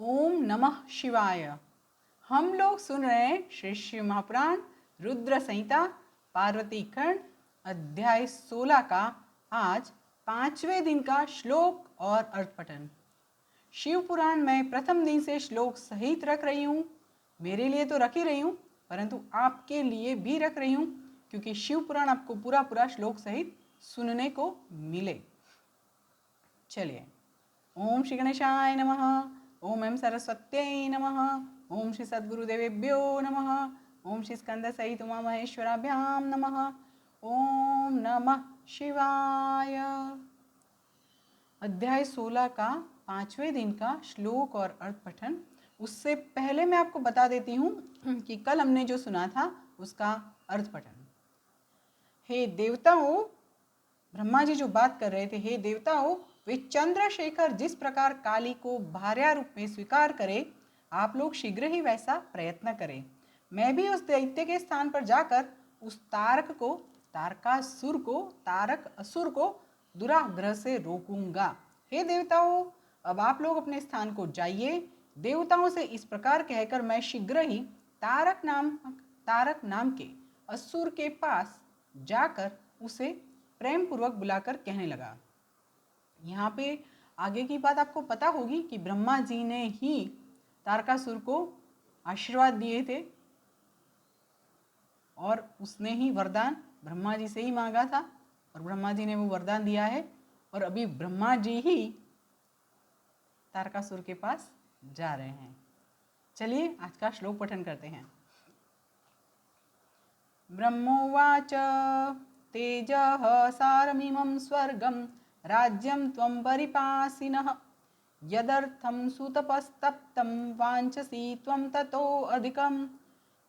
ओम नमः शिवाय। हम लोग सुन रहे हैं श्री शिव महापुराण रुद्र संहिता पार्वती खंड अध्याय 16 का आज 5वें दिन का श्लोक और अर्थ पठन। शिव पुराण में प्रथम दिन से श्लोक सहित रख रही हूँ। मेरे लिए तो रख ही रही हूँ, परंतु आपके लिए भी रख रही हूँ क्योंकि शिव पुराण आपको पूरा पूरा श्लोक सहित सुनने को मिले। चलिए, ओम श्री गणेशाय नमः, ओम एम सरस्वत्यै नमः, ओम श्री सद्गुरुदेवेभ्यो नमः, ओम श्री स्कंद सहित उमा महेश्वराभ्याम नमः, ओम नमः शिवाय। अध्याय 16 का 5वें दिन का श्लोक और अर्थ पठन। उससे पहले मैं आपको बता देती हूँ कि कल हमने जो सुना था उसका अर्थ पठन। हे देवताओं, ब्रह्मा जी जो बात कर रहे थे, हे देवताओं, वे चंद्रशेखर जिस प्रकार काली को भार्या रूप में स्वीकार करे, आप लोग शीघ्र ही वैसा प्रयत्न करें। मैं भी उस दैत्य के स्थान पर जाकर उस तारक असुर को दुराग्रह से रोकूंगा। हे देवताओं, अब आप लोग अपने स्थान को जाइए। देवताओं से इस प्रकार कहकर मैं शीघ्र ही तारक नाम के असुर के पास जाकर उसे प्रेम पूर्वक बुलाकर कहने लगा। यहाँ पे आगे की बात आपको पता होगी कि ब्रह्मा जी ने ही तारकासुर को आशीर्वाद दिए थे और उसने ही वरदान ब्रह्मा जी से ही मांगा था और ब्रह्मा जी ने वो वरदान दिया है और अभी ब्रह्मा जी ही तारकासुर के पास जा रहे हैं। चलिए आज का श्लोक पठन करते हैं। ब्रह्मोवाच तेजः सारमिमं स्वर्गं राज्यं त्वं परिपासिनः यदर्थं सुतपस्तप्तं वाञ्छसि त्वं ततो अधिकं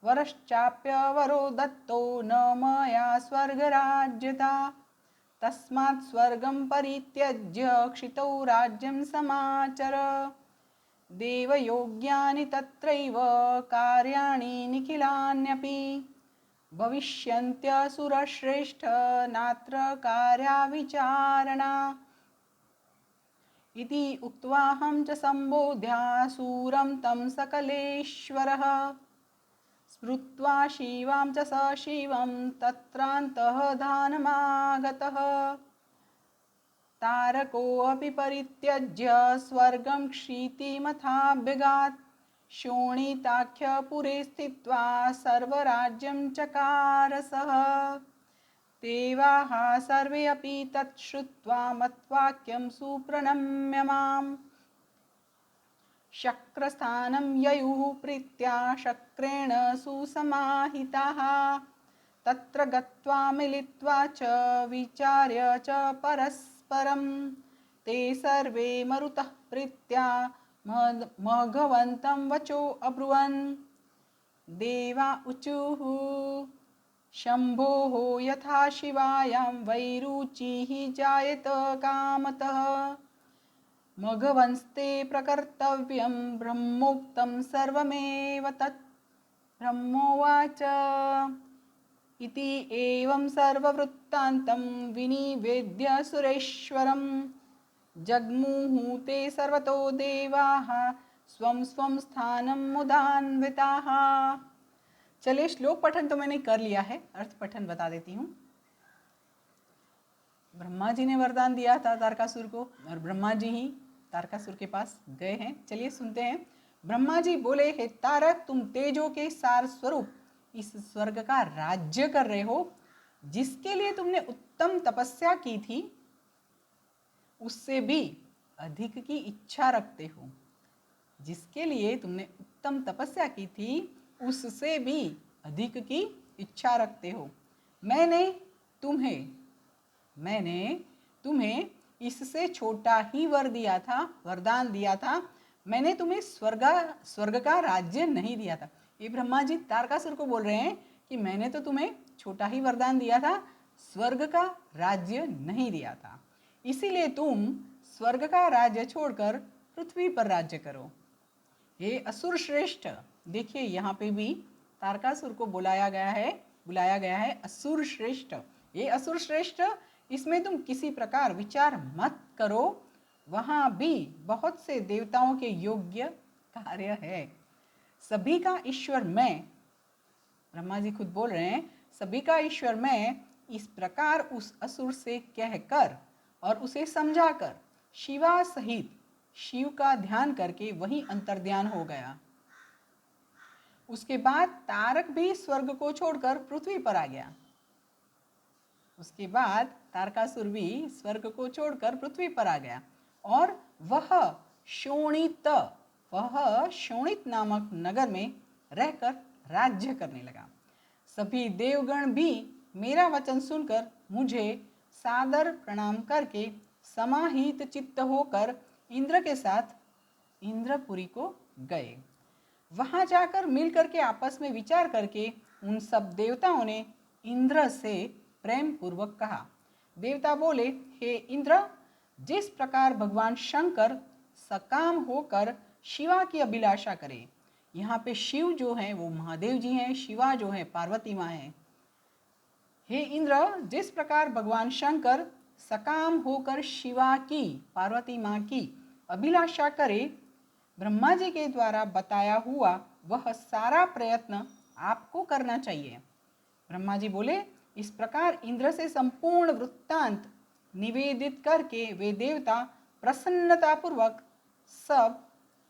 वरश्चाप्यवरो दत्तो न मया स्वर्गराज्यता तस्मात् स्वर्गं परित्यज्य क्षितौ राज्यं समाचर। देवयोग्यानि तत्रैव कार्याणि निखिलान्यपि भविष्यन्त्यसुरश्रेष्ठ नात्र कार्या विचारणा। इति उक्त्वाहं च सम्बोध्यासूरं तं सकलेश्वरः स्मृत्वा शिवां च स शिवं तत्रान्तः ध्यानमागतः। तारकोऽपि परित्यज्य स्वर्गं क्षितिमथाभ्यगात् शोणिताख्यपुरे स्थित्वा सर्वराज्यं चकार सः। देवाः सर्वे अपि तत् श्रुत्वा मद्वाक्यं सुप्रणम्य माम् शक्रस्थानं ययुः प्रीत्या शक्रेण सुसमाहिताः। तत्र गत्वा मिलित्वा च विचार्य च परस्परं ते सर्वे मरुतः प्रीत्या मघवन्तं वचो अब्रुवन्। देवा ऊचुः शम्भोः यथा शिवायां वैरुचिः जायत कामतः मघवंस्ते प्रकर्तव्यं ब्रह्मोक्तं सर्वमेव तत्। ब्रह्मोवाच इति एवं सर्ववृत्तान्तं विनिवेद्य सुरेश्वरं जग्मुः ते सर्वतो देवाः स्वं स्वं स्थानं मुदान्विताः। चलिए, श्लोक पठन तो मैंने कर लिया है, अर्थ पठन बता देती हूँ। ब्रह्मा जी ने वरदान दिया था तारकासुर को और ब्रह्मा जी ही तारकासुर के पास गए हैं। चलिए सुनते हैं। ब्रह्मा जी बोले, हे तारक, तुम तेजों के सार स्वरूप इस स्वर्ग का राज्य कर रहे हो। जिसके लिए तुमने उत्तम तपस्या की थी उससे भी अधिक की इच्छा रखते हो। जिसके लिए तुमने उत्तम तपस्या की थी उससे भी अधिक की इच्छा रखते हो। मैंने तुम्हें इससे छोटा ही वरदान दिया था। मैंने तुम्हें स्वर्ग का राज्य नहीं दिया था। ये ब्रह्मा जी तारकासुर को बोल रहे हैं कि मैंने तो तुम्हें छोटा ही वरदान दिया था, स्वर्ग का राज्य नहीं दिया था। इसीलिए तुम स्वर्ग का राज्य छोड़कर पृथ्वी पर राज्य करो। हे असुर श्रेष्ठ, देखिए यहाँ पे भी तारकासुर को बुलाया गया है असुर श्रेष्ठ। ये असुर श्रेष्ठ, इसमें तुम किसी प्रकार विचार मत करो। वहाँ भी बहुत से देवताओं के योग्य कार्य है। सभी का ईश्वर मैं, ब्रह्मा जी खुद बोल रहे हैं, सभी का ईश्वर मैं, इस प्रकार उस असुर से कहकर और उसे समझाकर शिवा सहित शिव का ध्यान करके वही अंतर्ध्यान हो गया। उसके बाद तारक भी स्वर्ग को छोड़कर पृथ्वी पर आ गया। उसके बाद तारकासुर भी स्वर्ग को छोड़कर पृथ्वी पर आ गया और वह शोणित नामक नगर में रहकर राज्य करने लगा। सभी देवगण भी मेरा वचन सुनकर मुझे सादर प्रणाम करके समाहित चित्त होकर इंद्र के साथ इंद्रपुरी को गए। वहां जाकर मिलकर के आपस में विचार करके उन सब देवताओं ने इंद्र से प्रेम पूर्वक कहा। देवता बोले, हे इंद्र, जिस प्रकार भगवान शंकर सकाम होकर शिवा की अभिलाषा करे, यहाँ पे शिव जो है वो महादेव जी हैं, शिवा जो है पार्वती माँ है। हे इंद्र, जिस प्रकार भगवान शंकर सकाम होकर शिवा की, पार्वती माँ की अभिलाषा करे, ब्रह्मा जी के द्वारा बताया हुआ वह सारा प्रयत्न आपको करना चाहिए। ब्रह्मा जी बोले, इस प्रकार इंद्र से संपूर्ण वृत्तांत निवेदित करके वे देवता प्रसन्नतापूर्वक सब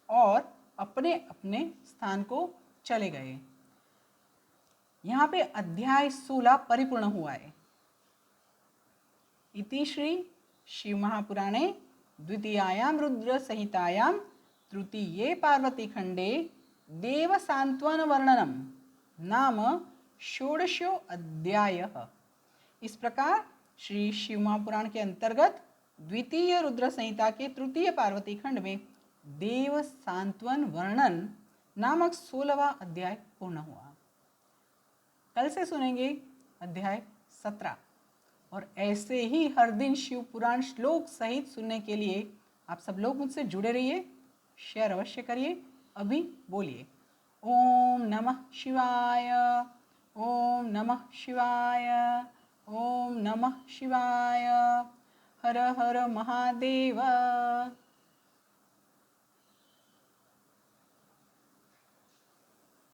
और अपने अपने स्थान को चले गए। यहाँ पे अध्याय 16 परिपूर्ण हुआ है। इति श्री शिव महापुराणे द्वितीयायां रुद्र संहितायां तृतीये पार्वती खंडे देव सांत्वन वर्णनम नाम षोडशो अध्यायः। इस प्रकार श्री शिव महापुराण के अंतर्गत द्वितीय रुद्र संहिता के तृतीय पार्वती खंड में देव सांत्वन वर्णन नामक 16वां अध्याय पूर्ण हुआ। कल से सुनेंगे अध्याय 17 और ऐसे ही हर दिन शिव पुराण श्लोक सहित सुनने के लिए आप सब लोग मुझसे जुड़े रहिए, शेयर अवश्य करिए। अभी बोलिए ओम नमः शिवाय, ओम नमः शिवाय, ओम नमः शिवाय, हर हर महादेव।